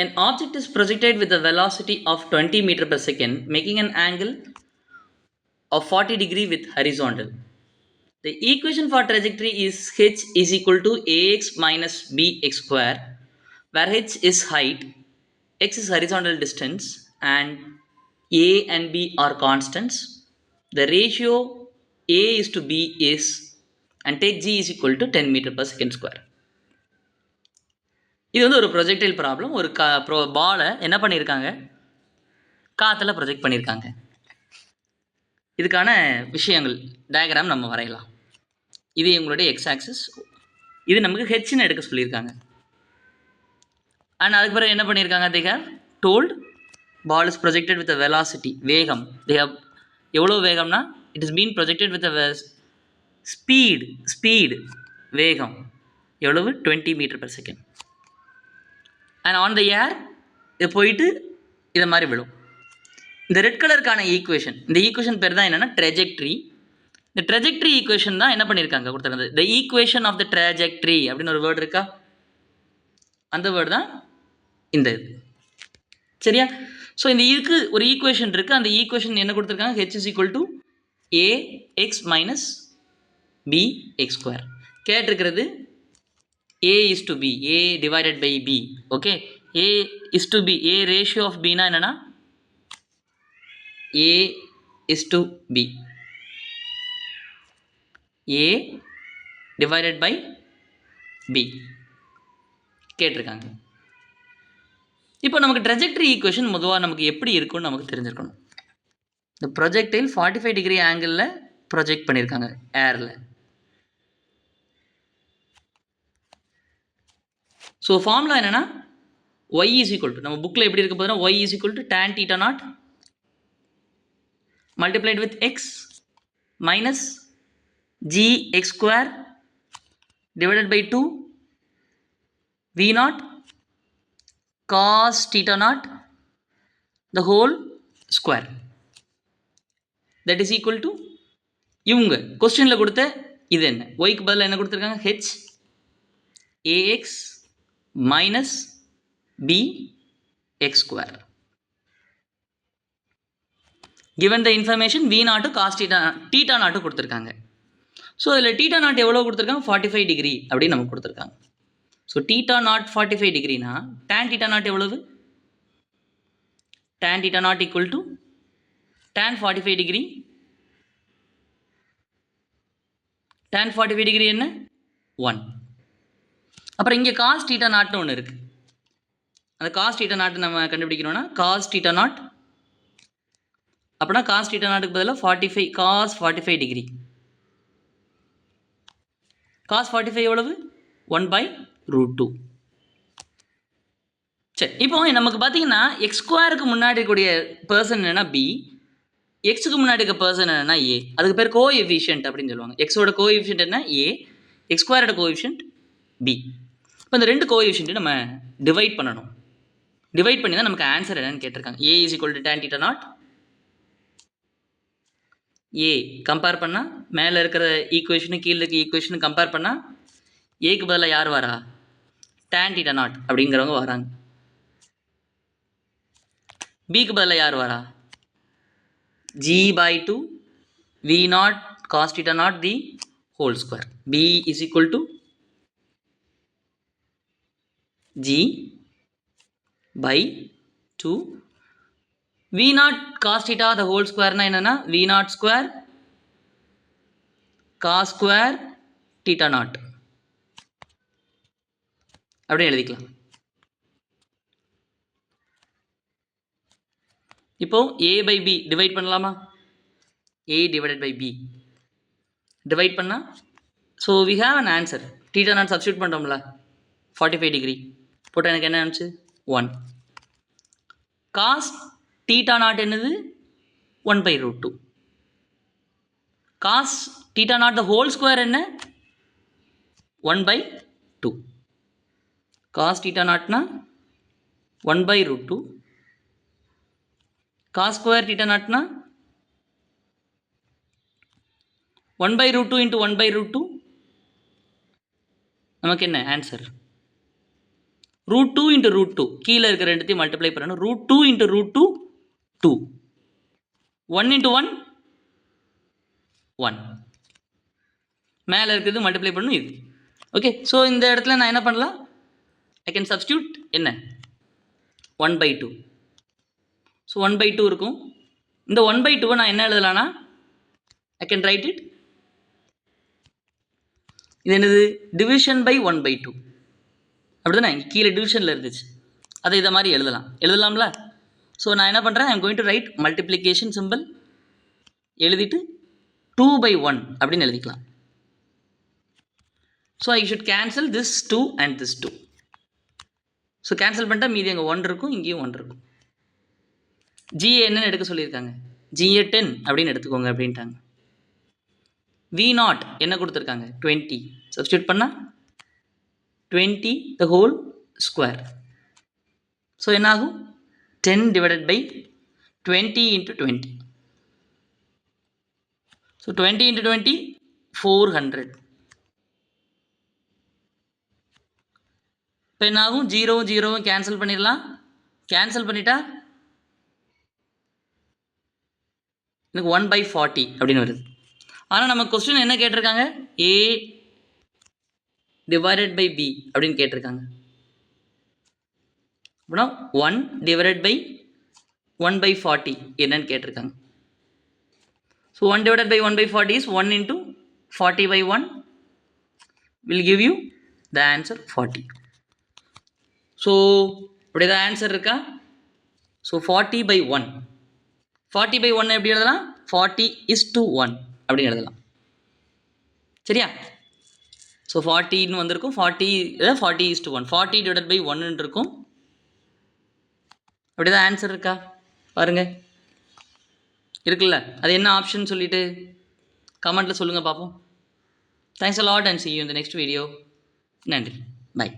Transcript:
An object is projected with a velocity of 20 meter per second, making an angle of 40 degree with horizontal. The equation for trajectory is h is equal to ax minus bx square, where h is height, x is horizontal distance, and a and b are constants. The ratio a is to b is, and take g is equal to 10 meter per second square. இது வந்து ஒரு projectile problem. ஒரு பாலை என்ன பண்ணியிருக்காங்க, காற்றுல project பண்ணியிருக்காங்க. இதுக்கான விஷயங்கள் டயக்ராம் நம்ம வரையலாம். இது எங்களுடைய எக்ஸ் ஆக்சிஸ், இது நமக்கு ஹெச்னு எடுக்க சொல்லியிருக்காங்க. அண்ட் அதுக்கு பிறகு என்ன பண்ணியிருக்காங்க, they have told ball is projected with velocity, வேகம். தே ஹவ் எவ்வளோ வேகம்னா, it is been projected with speed வேகம் எவ்வளவு, 20 metre per second. And on the air இது போயிட்டு இதை மாதிரி விழும். இந்த ரெட் கலருக்கான ஈக்குவேஷன், இந்த ஈக்குவேஷன் பேர் தான் என்னென்னா ட்ரெஜெக்ட்ரி. இந்த ட்ரெஜெக்ட்ரி ஈக்குவேஷன் தான் என்ன பண்ணியிருக்காங்க கொடுத்துருந்தது, the equation of the trajectory அப்படின்னு ஒரு வேர்டு இருக்கா, அந்த வேர்டு தான் இந்த இது. சரியா? ஸோ இந்த இதுக்கு ஒரு ஈக்குவேஷன் இருக்குது. அந்த ஈக்குவேஷன் என்ன கொடுத்துருக்காங்க, H is equal to A X minus B X square. கேட்டிருக்கிறது A is to B, A divided by B. Okay, A is to B, A ratio of பினா என்னென்னா A is to B, A divided by B கேட்டிருக்காங்க. இப்போ நமக்கு trajectory equation பொதுவாக நமக்கு எப்படி இருக்கும்னு நமக்கு தெரிஞ்சிருக்கணும். இந்த ப்ரொஜெக்டைல் 45 டிகிரி ஆங்கிளில் ப்ரொஜெக்ட் பண்ணியிருக்காங்க ஏரில். ஸோ ஃபார்முலா என்னென்னா y இஸ் ஈக்குவல் டு, நம்ம புக்கில் எப்படி இருக்க போதுன்னா y is equal to tan theta naught multiplied with x minus g x square divided by 2 v naught cos theta naught the whole square, that is equal to இவங்க கொஸ்டினில் கொடுத்த இது என்ன, ஒய்க்கு பதில் என்ன கொடுத்துருக்காங்க, H a x minus B X square. Given the information V naught cos theta naught கொடுத்துருக்காங்க. ஸோ இதில் டீட்டா நாட் எவ்வளோ கொடுத்துருக்காங்க, 45 டிகிரி அப்படின்னு நமக்கு கொடுத்துருக்காங்க. ஸோ டீட்டா நாட் 45 டிகிரினா டேன் டீட்டா நாட் எவ்வளவு, tan theta naught equal to tan 45 degree. tan 45 degree என்ன, 1. அப்புறம் இங்கே காஸ் டீட்டா நாட்னு ஒன்று இருக்குது. அந்த காஸ் டீட்டா நாட் நம்ம கண்டுபிடிக்கணும்னா காஸ் டீட்டா நாட், அப்படின்னா காஸ் டீட்டா நாட்டுக்கு பதிலாக 45 காஸ் 45 டிகிரி. காஸ் 45 எவ்வளவு, 1/√2. சரி, இப்போ நமக்கு பார்த்தீங்கன்னா எக்ஸ் ஸ்கொயருக்கு முன்னாடி இருக்கக்கூடிய பர்சன் என்னென்னா பி, எக்ஸுக்கு முன்னாடி இருக்க பர்சன் என்னென்னா ஏ. அதுக்கு பேர் கோ எஃபிஷியன்ட் அப்படின்னு சொல்லுவாங்க. எக்ஸோட கோ எஃபிஷியன்ட் என்ன, ஏ. எக்ஸ் ஸ்கொயரோட கோ எஃபிஷியன்ட் பி. இப்போ இந்த ரெண்டு கோ எஃபிஷியன்ட்டையும் நம்ம டிவைட் பண்ணணும். டிவைட் பண்ணி தான் நமக்கு ஆன்சர் என்னன்னு கேட்டிருக்காங்க. A is equal to tan theta naught, a compare பண்ணால் மேலே இருக்கிற ஈக்குவேஷனு கீழே இருக்க ஈக்குவேஷனு கம்பேர் பண்ணால் ஏக்கு பதிலாக யார் வரா, tan theta naught அப்படிங்கிறவங்க வராங்க. பிக்கு பதிலாக யார் வரா, g/2 v naught cos theta naught the whole square. b is equal to g/2 v naught cos theta the whole square na enna, v naught square cos square theta naught அப்படியே எழுதிக்கலாம். இப்போ a by b divide பண்ணலாமா, a divided by b divide பண்ணால் so we have an answer. theta naught substitute பண்ணுறோம்ல 45 degree போட்டால் எனக்கு என்ன ஆச்சு, 1. காஸ் டீட்டா நாட் என்னது, 1/√2. Cos theta naught the whole square என்ன, 1/2. காஸ் டீட்டா நாட்னா 1/√2. காஸ் ஸ்கொயர் டீட்டா நாட்னா 1/√2 இன்ட்டு 1/√2 நமக்கு என்ன ஆன்சர், √2 இன்ட்டு √2 கீழே இருக்கிற ரெண்டுத்தையும் மல்டிப்ளை பண்ணணும். √2 இன்ட்டு √2 2. 1 இன்ட்டு 1 1. மேலே இருக்கிறது மல்டிப்ளை பண்ணணும் இது. ஓகே, ஸோ இந்த இடத்துல நான் என்ன பண்ணலாம்? ஐ கேன் சப்ஸ்டியூட் என்ன 1/2. ஸோ 1/2 இருக்கும். இந்த 1/2 நான் என்ன எழுதலாம்னா ஐ கேன் ரைட் இட், இது என்னது டிவிஷன் பை 1/2 அப்படி தானே, கீழே டிவிஷனில் இருந்துச்சு, அதை இதை மாதிரி எழுதலாம்ல. ஸோ நான் என்ன பண்ணுறேன், I am going to right multiplication simple எழுதிட்டு 2/1 அப்படின்னு எழுதிக்கலாம். So I should cancel this 2 and this 2. So cancel பண்ணிட்டா மீதி அங்கே 1 இருக்கும், இங்கேயும் 1 இருக்கும். ஜிஏ என்னன்னு எடுக்க சொல்லியிருக்காங்க, ஜிஏ 10 அப்படின்னு எடுத்துக்கோங்க அப்படின்ட்டாங்க. V0 என்ன கொடுத்துருக்காங்க 20. சப்ஸ்டியூட் பண்ணால் 20 the whole square. ஸோ என்ன ஆகும் 10 divided by 20 into 20. So 20 into 20 400. இப்போ என்ன ஆகும் 0 கேன்சல் பண்ணிடலாம். கேன்சல் பண்ணிட்டா எனக்கு 1/40 அப்படின்னு வருது. ஆனால் நம்ம கொஸ்டின் என்ன கேட்டிருக்காங்க, A டிவைடட் பை B அப்படின்னு கேட்டிருக்காங்க. அப்படின்னா 1 டிவைடட் பை 1/40 என்னன்னு கேட்டிருக்காங்க. So 1 divided by 1/40 is 1 into 40/1 will give you the answer 40. So இப்படி தான் ஆன்சர் இருக்கா. ஸோ 40/1 40/1 எப்படி எழுதலாம், 40:1 அப்படின்னு எழுதலாம். சரியா. ஸோ 40ன்னு வந்திருக்கும், 40:1 40 டிவைடட் பை 1 இருக்கும். அப்படி தான் ஆன்சர் இருக்கா பாருங்கள், இருக்குல்ல. அது என்ன ஆப்ஷன் சொல்லிட்டு கமெண்ட்டில் சொல்லுங்கள் பார்ப்போம். Thanks a lot and see you in the next video. நன்றி, பை.